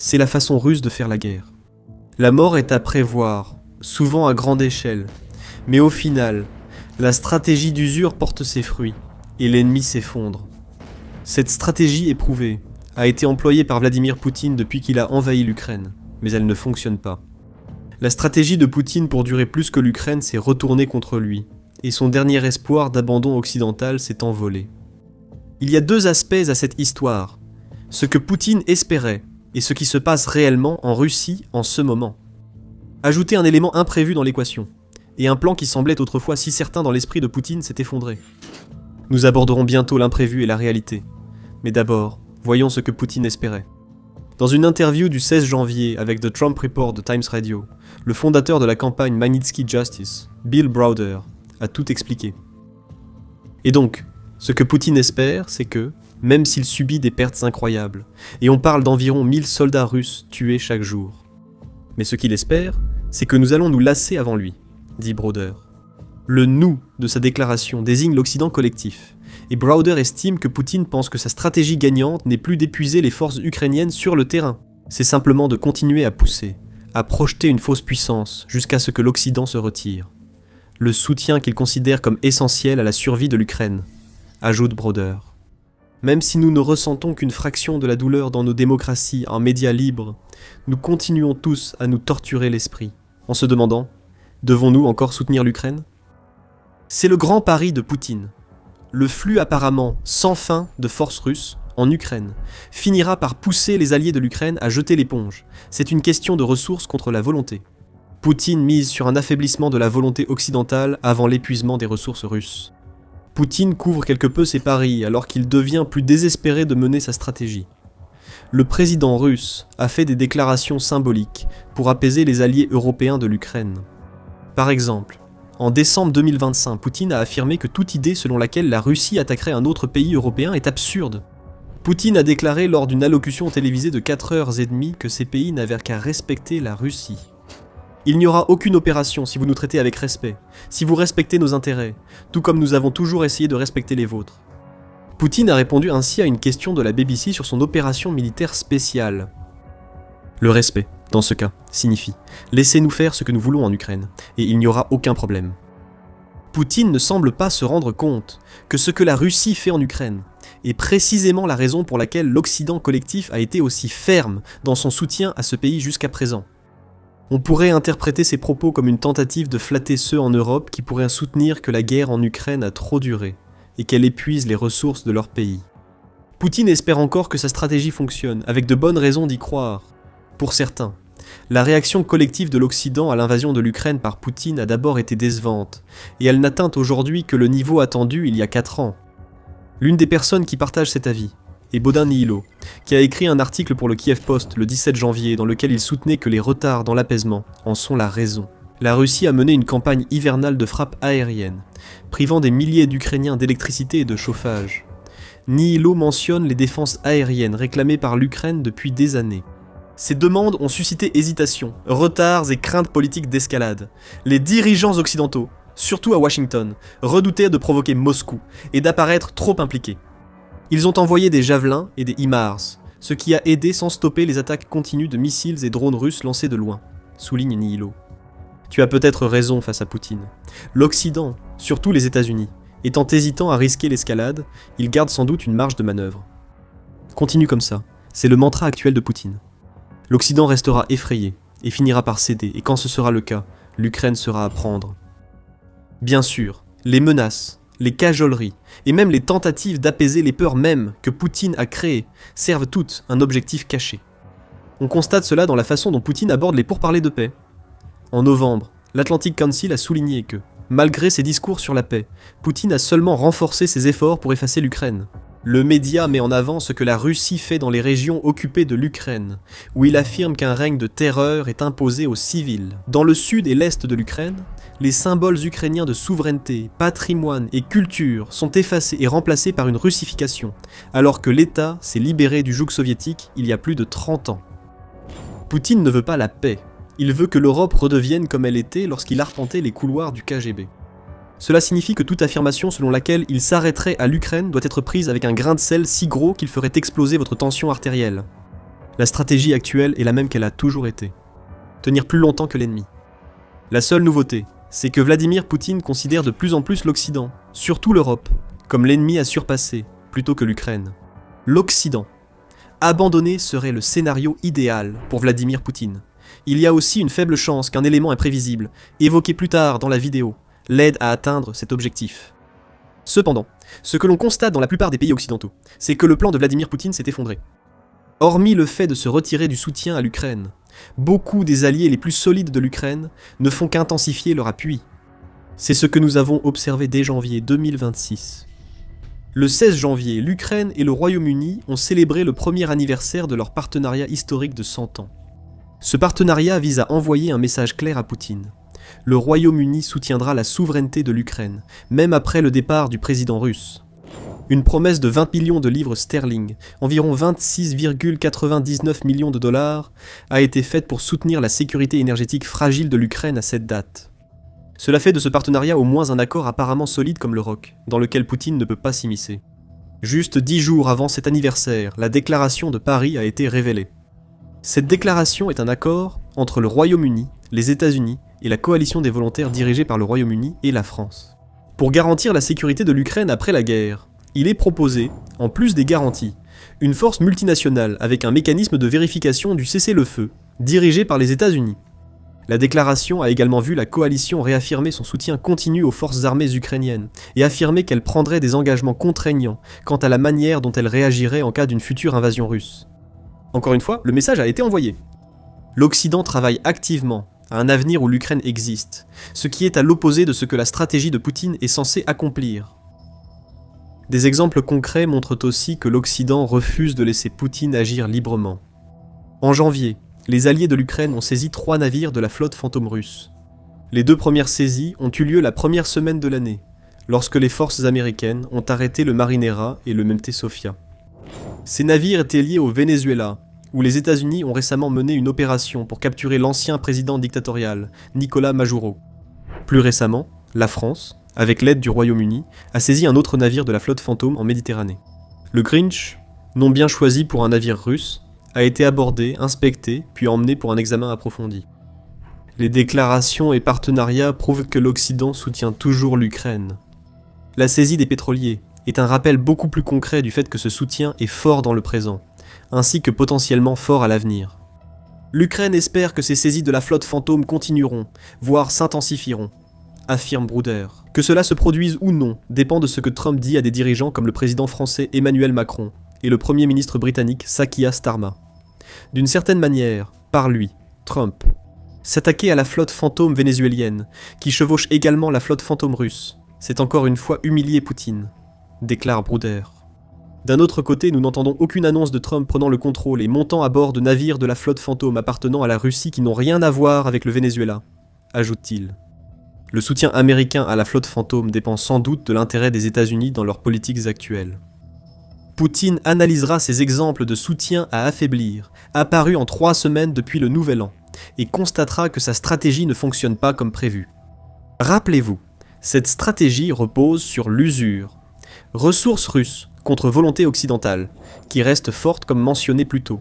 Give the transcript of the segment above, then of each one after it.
C'est la façon russe de faire la guerre. La mort est à prévoir, souvent à grande échelle, mais au final, la stratégie d'usure porte ses fruits, et l'ennemi s'effondre. Cette stratégie éprouvée a été employée par Vladimir Poutine depuis qu'il a envahi l'Ukraine, mais elle ne fonctionne pas. La stratégie de Poutine pour durer plus que l'Ukraine s'est retournée contre lui, et son dernier espoir d'abandon occidental s'est envolé. Il y a deux aspects à cette histoire, ce que Poutine espérait et ce qui se passe réellement en Russie en ce moment. Ajoutez un élément imprévu dans l'équation, et un plan qui semblait autrefois si certain dans l'esprit de Poutine s'est effondré. Nous aborderons bientôt l'imprévu et la réalité, mais d'abord, voyons ce que Poutine espérait. Dans une interview du 16 janvier avec The Trump Report de Times Radio, le fondateur de la campagne Magnitsky Justice, Bill Browder, a tout expliqué. Et donc, ce que Poutine espère, c'est que, même s'il subit des pertes incroyables, et on parle d'environ 1000 soldats russes tués chaque jour, mais ce qu'il espère, c'est que nous allons nous lasser avant lui, dit Browder. Le « nous » de sa déclaration désigne l'Occident collectif, et Browder estime que Poutine pense que sa stratégie gagnante n'est plus d'épuiser les forces ukrainiennes sur le terrain, c'est simplement de continuer à pousser, à projeter une fausse puissance jusqu'à ce que l'Occident se retire. Le soutien qu'il considère comme essentiel à la survie de l'Ukraine, ajoute Browder. Même si nous ne ressentons qu'une fraction de la douleur dans nos démocraties en médias libres, nous continuons tous à nous torturer l'esprit, en se demandant « Devons-nous encore soutenir l'Ukraine ?» C'est le grand pari de Poutine. Le flux apparemment sans fin de forces russes en Ukraine finira par pousser les alliés de l'Ukraine à jeter l'éponge. C'est une question de ressources contre la volonté. Poutine mise sur un affaiblissement de la volonté occidentale avant l'épuisement des ressources russes. Poutine couvre quelque peu ses paris alors qu'il devient plus désespéré de mener sa stratégie. Le président russe a fait des déclarations symboliques pour apaiser les alliés européens de l'Ukraine. Par exemple, en décembre 2025, Poutine a affirmé que toute idée selon laquelle la Russie attaquerait un autre pays européen est absurde. Poutine a déclaré lors d'une allocution télévisée de 4h30 que ces pays n'avaient qu'à respecter la Russie. Il n'y aura aucune opération si vous nous traitez avec respect, si vous respectez nos intérêts, tout comme nous avons toujours essayé de respecter les vôtres. Poutine a répondu ainsi à une question de la BBC sur son opération militaire spéciale. Le respect, dans ce cas, signifie « laissez-nous faire ce que nous voulons en Ukraine, et il n'y aura aucun problème ». Poutine ne semble pas se rendre compte que ce que la Russie fait en Ukraine est précisément la raison pour laquelle l'Occident collectif a été aussi ferme dans son soutien à ce pays jusqu'à présent. On pourrait interpréter ces propos comme une tentative de flatter ceux en Europe qui pourraient soutenir que la guerre en Ukraine a trop duré et qu'elle épuise les ressources de leur pays. Poutine espère encore que sa stratégie fonctionne, avec de bonnes raisons d'y croire. Pour certains, la réaction collective de l'Occident à l'invasion de l'Ukraine par Poutine a d'abord été décevante, et elle n'atteint aujourd'hui que le niveau attendu il y a 4 ans. L'une des personnes qui partage cet avis est Bodin Nihilo, qui a écrit un article pour le Kiev Post le 17 janvier dans lequel il soutenait que les retards dans l'apaisement en sont la raison. La Russie a mené une campagne hivernale de frappes aériennes, privant des milliers d'Ukrainiens d'électricité et de chauffage. Nihilo mentionne les défenses aériennes réclamées par l'Ukraine depuis des années. Ces demandes ont suscité hésitations, retards et craintes politiques d'escalade. Les dirigeants occidentaux, surtout à Washington, redoutaient de provoquer Moscou et d'apparaître trop impliqués. Ils ont envoyé des javelins et des HIMARS, ce qui a aidé sans stopper les attaques continues de missiles et drones russes lancés de loin, souligne Nihilo. Tu as peut-être raison face à Poutine. L'Occident, surtout les États-Unis, étant hésitant à risquer l'escalade, il garde sans doute une marge de manœuvre. Continue comme ça, c'est le mantra actuel de Poutine. L'Occident restera effrayé et finira par céder, et quand ce sera le cas, l'Ukraine sera à prendre. Bien sûr, les menaces, les cajoleries, et même les tentatives d'apaiser les peurs mêmes que Poutine a créées servent toutes un objectif caché. On constate cela dans la façon dont Poutine aborde les pourparlers de paix. En novembre, l'Atlantic Council a souligné que, malgré ses discours sur la paix, Poutine a seulement renforcé ses efforts pour effacer l'Ukraine. Le média met en avant ce que la Russie fait dans les régions occupées de l'Ukraine, où il affirme qu'un règne de terreur est imposé aux civils. Dans le sud et l'est de l'Ukraine, les symboles ukrainiens de souveraineté, patrimoine et culture sont effacés et remplacés par une russification, alors que l'État s'est libéré du joug soviétique il y a plus de 30 ans. Poutine ne veut pas la paix, il veut que l'Europe redevienne comme elle était lorsqu'il arpentait les couloirs du KGB. Cela signifie que toute affirmation selon laquelle il s'arrêterait à l'Ukraine doit être prise avec un grain de sel si gros qu'il ferait exploser votre tension artérielle. La stratégie actuelle est la même qu'elle a toujours été. Tenir plus longtemps que l'ennemi. La seule nouveauté, c'est que Vladimir Poutine considère de plus en plus l'Occident, surtout l'Europe, comme l'ennemi à surpasser, plutôt que l'Ukraine. L'Occident. Abandonner serait le scénario idéal pour Vladimir Poutine. Il y a aussi une faible chance qu'un élément imprévisible, évoqué plus tard dans la vidéo, l'aide à atteindre cet objectif. Cependant, ce que l'on constate dans la plupart des pays occidentaux, c'est que le plan de Vladimir Poutine s'est effondré. Hormis le fait de se retirer du soutien à l'Ukraine, beaucoup des alliés les plus solides de l'Ukraine ne font qu'intensifier leur appui. C'est ce que nous avons observé dès janvier 2026. Le 16 janvier, l'Ukraine et le Royaume-Uni ont célébré le premier anniversaire de leur partenariat historique de 100 ans. Ce partenariat vise à envoyer un message clair à Poutine. Le Royaume-Uni soutiendra la souveraineté de l'Ukraine, même après le départ du président russe. Une promesse de 20 millions de livres sterling, environ 26,99 millions de dollars, a été faite pour soutenir la sécurité énergétique fragile de l'Ukraine à cette date. Cela fait de ce partenariat au moins un accord apparemment solide comme le roc, dans lequel Poutine ne peut pas s'immiscer. Juste 10 jours avant cet anniversaire, la déclaration de Paris a été révélée. Cette déclaration est un accord entre le Royaume-Uni, les États-Unis et la coalition des volontaires dirigée par le Royaume-Uni et la France. Pour garantir la sécurité de l'Ukraine après la guerre, il est proposé, en plus des garanties, une force multinationale avec un mécanisme de vérification du cessez-le-feu, dirigé par les États-Unis. La déclaration a également vu la coalition réaffirmer son soutien continu aux forces armées ukrainiennes et affirmer qu'elle prendrait des engagements contraignants quant à la manière dont elle réagirait en cas d'une future invasion russe. Encore une fois, le message a été envoyé. L'Occident travaille activement à un avenir où l'Ukraine existe, ce qui est à l'opposé de ce que la stratégie de Poutine est censée accomplir. Des exemples concrets montrent aussi que l'Occident refuse de laisser Poutine agir librement. En janvier, les alliés de l'Ukraine ont saisi 3 navires de la flotte fantôme russe. Les 2 premières saisies ont eu lieu la première semaine de l'année, lorsque les forces américaines ont arrêté le Marinera et le MT Sofia. Ces navires étaient liés au Venezuela, où les États-Unis ont récemment mené une opération pour capturer l'ancien président dictatorial, Nicolás Maduro. Plus récemment, la France, avec l'aide du Royaume-Uni, a saisi un autre navire de la flotte fantôme en Méditerranée. Le Grinch, nom bien choisi pour un navire russe, a été abordé, inspecté, puis emmené pour un examen approfondi. Les déclarations et partenariats prouvent que l'Occident soutient toujours l'Ukraine. La saisie des pétroliers est un rappel beaucoup plus concret du fait que ce soutien est fort dans le présent, ainsi que potentiellement fort à l'avenir. L'Ukraine espère que ces saisies de la flotte fantôme continueront, voire s'intensifieront, affirme Bruder. Que cela se produise ou non dépend de ce que Trump dit à des dirigeants comme le président français Emmanuel Macron et le premier ministre britannique Sakia Starmer. D'une certaine manière, par lui, Trump, s'attaquer à la flotte fantôme vénézuélienne, qui chevauche également la flotte fantôme russe, c'est encore une fois humilier Poutine, déclare Bruder. D'un autre côté, nous n'entendons aucune annonce de Trump prenant le contrôle et montant à bord de navires de la flotte fantôme appartenant à la Russie qui n'ont rien à voir avec le Venezuela, ajoute-t-il. Le soutien américain à la flotte fantôme dépend sans doute de l'intérêt des États-Unis dans leurs politiques actuelles. Poutine analysera ces exemples de soutien à affaiblir, apparus en 3 semaines depuis le Nouvel An, et constatera que sa stratégie ne fonctionne pas comme prévu. Rappelez-vous, cette stratégie repose sur l'usure. Ressources russes contre volonté occidentale, qui reste forte comme mentionné plus tôt.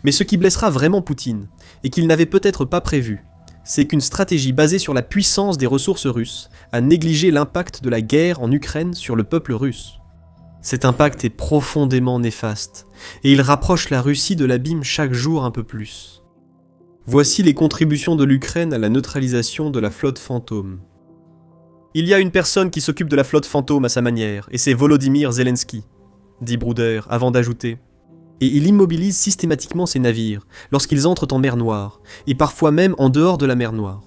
Mais ce qui blessera vraiment Poutine, et qu'il n'avait peut-être pas prévu, c'est qu'une stratégie basée sur la puissance des ressources russes a négligé l'impact de la guerre en Ukraine sur le peuple russe. Cet impact est profondément néfaste, et il rapproche la Russie de l'abîme chaque jour un peu plus. Voici les contributions de l'Ukraine à la neutralisation de la flotte fantôme. Il y a une personne qui s'occupe de la flotte fantôme à sa manière, et c'est Volodymyr Zelensky, dit Bruder, avant d'ajouter. Et il immobilise systématiquement ses navires, lorsqu'ils entrent en mer Noire, et parfois même en dehors de la mer Noire.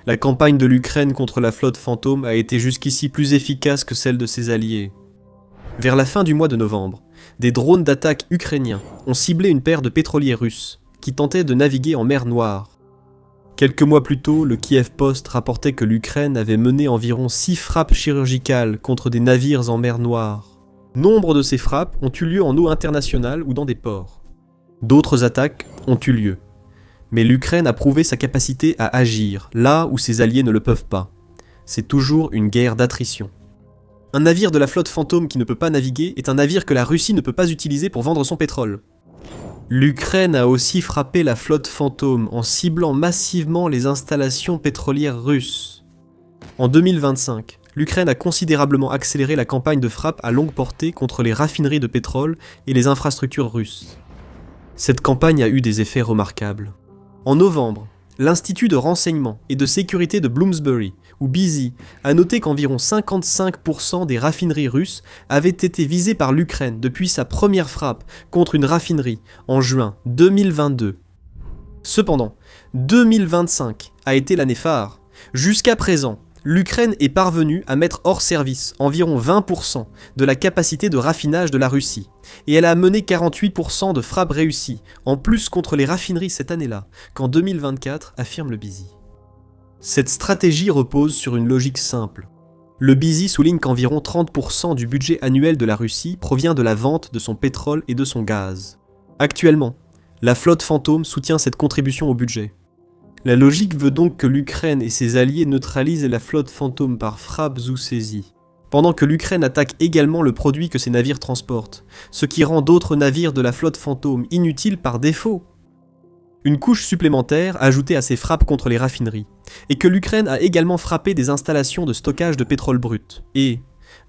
La campagne de l'Ukraine contre la flotte fantôme a été jusqu'ici plus efficace que celle de ses alliés. Vers la fin du mois de novembre, des drones d'attaque ukrainiens ont ciblé une paire de pétroliers russes qui tentaient de naviguer en mer Noire. Quelques mois plus tôt, le Kiev Post rapportait que l'Ukraine avait mené environ 6 frappes chirurgicales contre des navires en mer Noire. Nombre de ces frappes ont eu lieu en eau internationale ou dans des ports. D'autres attaques ont eu lieu. Mais l'Ukraine a prouvé sa capacité à agir là où ses alliés ne le peuvent pas. C'est toujours une guerre d'attrition. Un navire de la flotte fantôme qui ne peut pas naviguer est un navire que la Russie ne peut pas utiliser pour vendre son pétrole. L'Ukraine a aussi frappé la flotte fantôme en ciblant massivement les installations pétrolières russes. En 2025, l'Ukraine a considérablement accéléré la campagne de frappe à longue portée contre les raffineries de pétrole et les infrastructures russes. Cette campagne a eu des effets remarquables. En novembre, l'Institut de renseignement et de sécurité de Bloomsbury, ou BZ, a noté qu'environ 55% des raffineries russes avaient été visées par l'Ukraine depuis sa première frappe contre une raffinerie en juin 2022. Cependant, 2025 a été l'année phare. Jusqu'à présent, l'Ukraine est parvenue à mettre hors service environ 20% de la capacité de raffinage de la Russie, et elle a mené 48% de frappes réussies, en plus contre les raffineries cette année-là, qu'en 2024, affirme le BZ. Cette stratégie repose sur une logique simple. Le BZ souligne qu'environ 30% du budget annuel de la Russie provient de la vente de son pétrole et de son gaz. Actuellement, la flotte fantôme soutient cette contribution au budget. La logique veut donc que l'Ukraine et ses alliés neutralisent la flotte fantôme par frappes ou saisies, pendant que l'Ukraine attaque également le produit que ses navires transportent, ce qui rend d'autres navires de la flotte fantôme inutiles par défaut. Une couche supplémentaire ajoutée à ces frappes contre les raffineries, et que l'Ukraine a également frappé des installations de stockage de pétrole brut, et,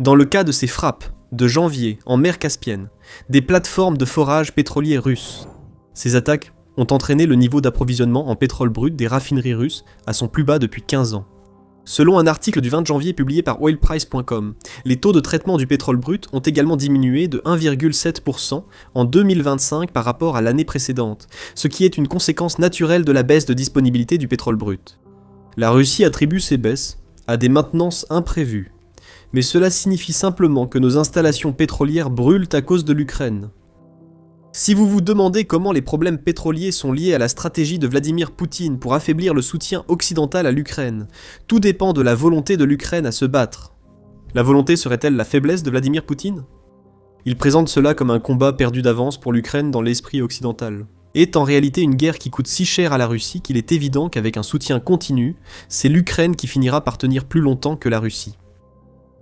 dans le cas de ces frappes, de janvier, en mer Caspienne, des plateformes de forage pétrolier russes. Ces attaques ont entraîné le niveau d'approvisionnement en pétrole brut des raffineries russes à son plus bas depuis 15 ans. Selon un article du 20 janvier publié par oilprice.com, les taux de traitement du pétrole brut ont également diminué de 1,7% en 2025 par rapport à l'année précédente, ce qui est une conséquence naturelle de la baisse de disponibilité du pétrole brut. La Russie attribue ces baisses à des maintenances imprévues, mais cela signifie simplement que nos installations pétrolières brûlent à cause de l'Ukraine. Si vous vous demandez comment les problèmes pétroliers sont liés à la stratégie de Vladimir Poutine pour affaiblir le soutien occidental à l'Ukraine, tout dépend de la volonté de l'Ukraine à se battre. La volonté serait-elle la faiblesse de Vladimir Poutine ? Il présente cela comme un combat perdu d'avance pour l'Ukraine dans l'esprit occidental. Est en réalité une guerre qui coûte si cher à la Russie qu'il est évident qu'avec un soutien continu, c'est l'Ukraine qui finira par tenir plus longtemps que la Russie.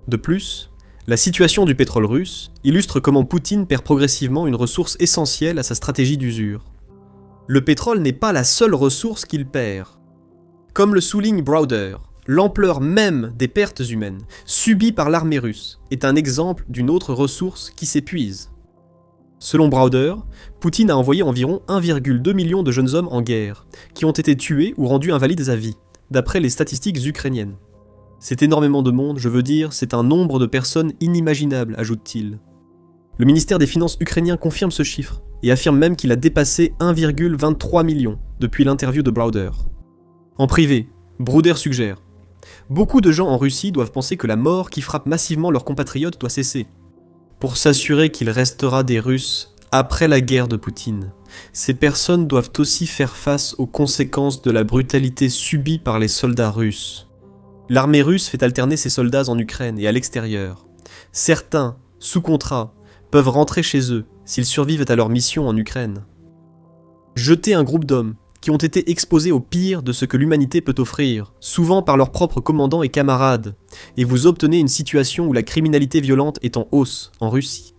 De plus, la situation du pétrole russe illustre comment Poutine perd progressivement une ressource essentielle à sa stratégie d'usure. Le pétrole n'est pas la seule ressource qu'il perd. Comme le souligne Browder, l'ampleur même des pertes humaines subies par l'armée russe est un exemple d'une autre ressource qui s'épuise. Selon Browder, Poutine a envoyé environ 1,2 million de jeunes hommes en guerre, qui ont été tués ou rendus invalides à vie, d'après les statistiques ukrainiennes. C'est énormément de monde, je veux dire, c'est un nombre de personnes inimaginable, ajoute-t-il. Le ministère des Finances ukrainien confirme ce chiffre, et affirme même qu'il a dépassé 1,23 million depuis l'interview de Browder. En privé, Browder suggère « Beaucoup de gens en Russie doivent penser que la mort qui frappe massivement leurs compatriotes doit cesser. Pour s'assurer qu'il restera des Russes après la guerre de Poutine, ces personnes doivent aussi faire face aux conséquences de la brutalité subie par les soldats russes. L'armée russe fait alterner ses soldats en Ukraine et à l'extérieur. Certains, sous contrat, peuvent rentrer chez eux s'ils survivent à leur mission en Ukraine. Jeter un groupe d'hommes qui ont été exposés au pire de ce que l'humanité peut offrir, souvent par leurs propres commandants et camarades, et vous obtenez une situation où la criminalité violente est en hausse en Russie.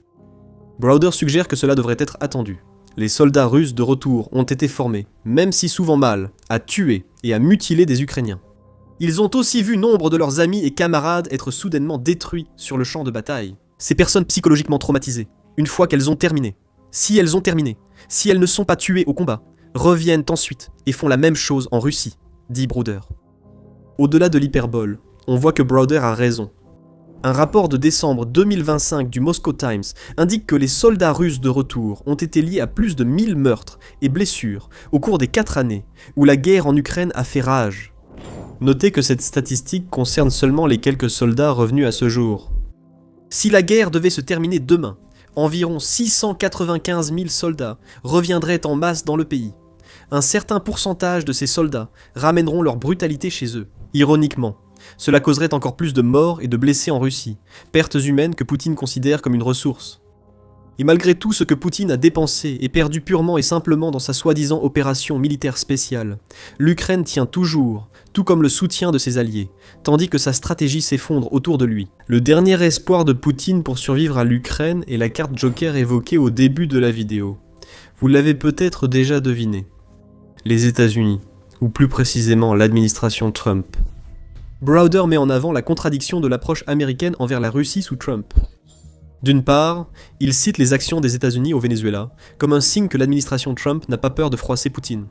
Browder suggère que cela devrait être attendu. Les soldats russes de retour ont été formés, même si souvent mal, à tuer et à mutiler des Ukrainiens. Ils ont aussi vu nombre de leurs amis et camarades être soudainement détruits sur le champ de bataille. Ces personnes psychologiquement traumatisées, une fois qu'elles ont terminé, si elles ne sont pas tuées au combat, reviennent ensuite et font la même chose en Russie, dit Browder. Au-delà de l'hyperbole, on voit que Browder a raison. Un rapport de décembre 2025 du Moscow Times indique que les soldats russes de retour ont été liés à plus de 1000 meurtres et blessures au cours des 4 années où la guerre en Ukraine a fait rage. Notez que cette statistique concerne seulement les quelques soldats revenus à ce jour. Si la guerre devait se terminer demain, environ 695 000 soldats reviendraient en masse dans le pays. Un certain pourcentage de ces soldats ramèneront leur brutalité chez eux. Ironiquement, cela causerait encore plus de morts et de blessés en Russie, pertes humaines que Poutine considère comme une ressource. Et malgré tout ce que Poutine a dépensé et perdu purement et simplement dans sa soi-disant opération militaire spéciale, l'Ukraine tient toujours, tout comme le soutien de ses alliés, tandis que sa stratégie s'effondre autour de lui. Le dernier espoir de Poutine pour survivre à l'Ukraine est la carte Joker évoquée au début de la vidéo. Vous l'avez peut-être déjà deviné. Les États-Unis, ou plus précisément l'administration Trump. Browder met en avant la contradiction de l'approche américaine envers la Russie sous Trump. D'une part, il cite les actions des États-Unis au Venezuela comme un signe que l'administration Trump n'a pas peur de froisser Poutine.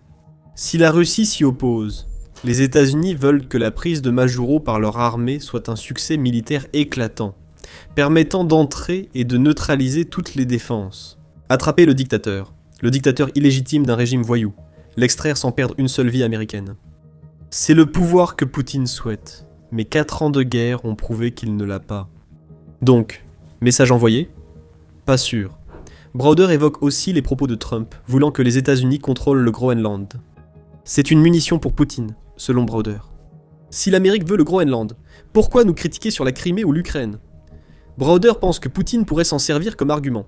Si la Russie s'y oppose, les États-Unis veulent que la prise de Majuro par leur armée soit un succès militaire éclatant, permettant d'entrer et de neutraliser toutes les défenses. Attraper le dictateur illégitime d'un régime voyou, l'extraire sans perdre une seule vie américaine. C'est le pouvoir que Poutine souhaite, mais 4 ans de guerre ont prouvé qu'il ne l'a pas. Donc, message envoyé ? Pas sûr. Browder évoque aussi les propos de Trump, voulant que les États-Unis contrôlent le Groenland. C'est une munition pour Poutine, selon Browder. Si l'Amérique veut le Groenland, pourquoi nous critiquer sur la Crimée ou l'Ukraine ? Browder pense que Poutine pourrait s'en servir comme argument.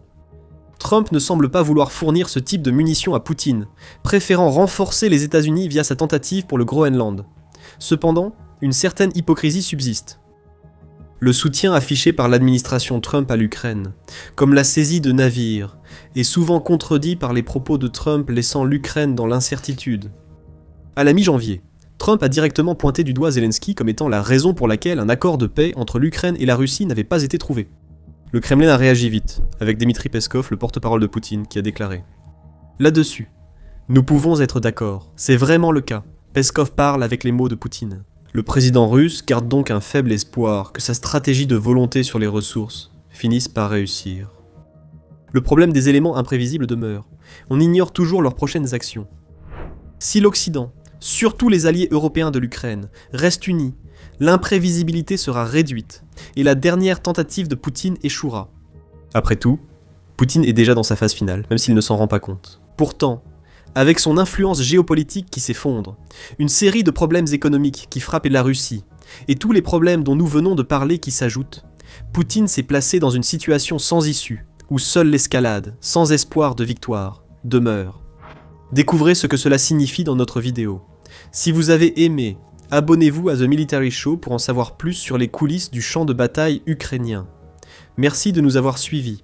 Trump ne semble pas vouloir fournir ce type de munitions à Poutine, préférant renforcer les États-Unis via sa tentative pour le Groenland. Cependant, une certaine hypocrisie subsiste. Le soutien affiché par l'administration Trump à l'Ukraine, comme la saisie de navires, est souvent contredit par les propos de Trump laissant l'Ukraine dans l'incertitude. À la mi-janvier, Trump a directement pointé du doigt Zelensky comme étant la raison pour laquelle un accord de paix entre l'Ukraine et la Russie n'avait pas été trouvé. Le Kremlin a réagi vite, avec Dmitri Peskov, le porte-parole de Poutine, qui a déclaré « Là-dessus, nous pouvons être d'accord, c'est vraiment le cas. Peskov parle avec les mots de Poutine. » Le président russe garde donc un faible espoir que sa stratégie de volonté sur les ressources finisse par réussir. Le problème des éléments imprévisibles demeure. On ignore toujours leurs prochaines actions. Si l'Occident, surtout les alliés européens de l'Ukraine, restent unis, l'imprévisibilité sera réduite et la dernière tentative de Poutine échouera. Après tout, Poutine est déjà dans sa phase finale, même s'il ne s'en rend pas compte. Pourtant, avec son influence géopolitique qui s'effondre, une série de problèmes économiques qui frappent la Russie, et tous les problèmes dont nous venons de parler qui s'ajoutent, Poutine s'est placé dans une situation sans issue, où seule l'escalade, sans espoir de victoire, demeure. Découvrez ce que cela signifie dans notre vidéo. Si vous avez aimé, abonnez-vous à The Military Show pour en savoir plus sur les coulisses du champ de bataille ukrainien. Merci de nous avoir suivis.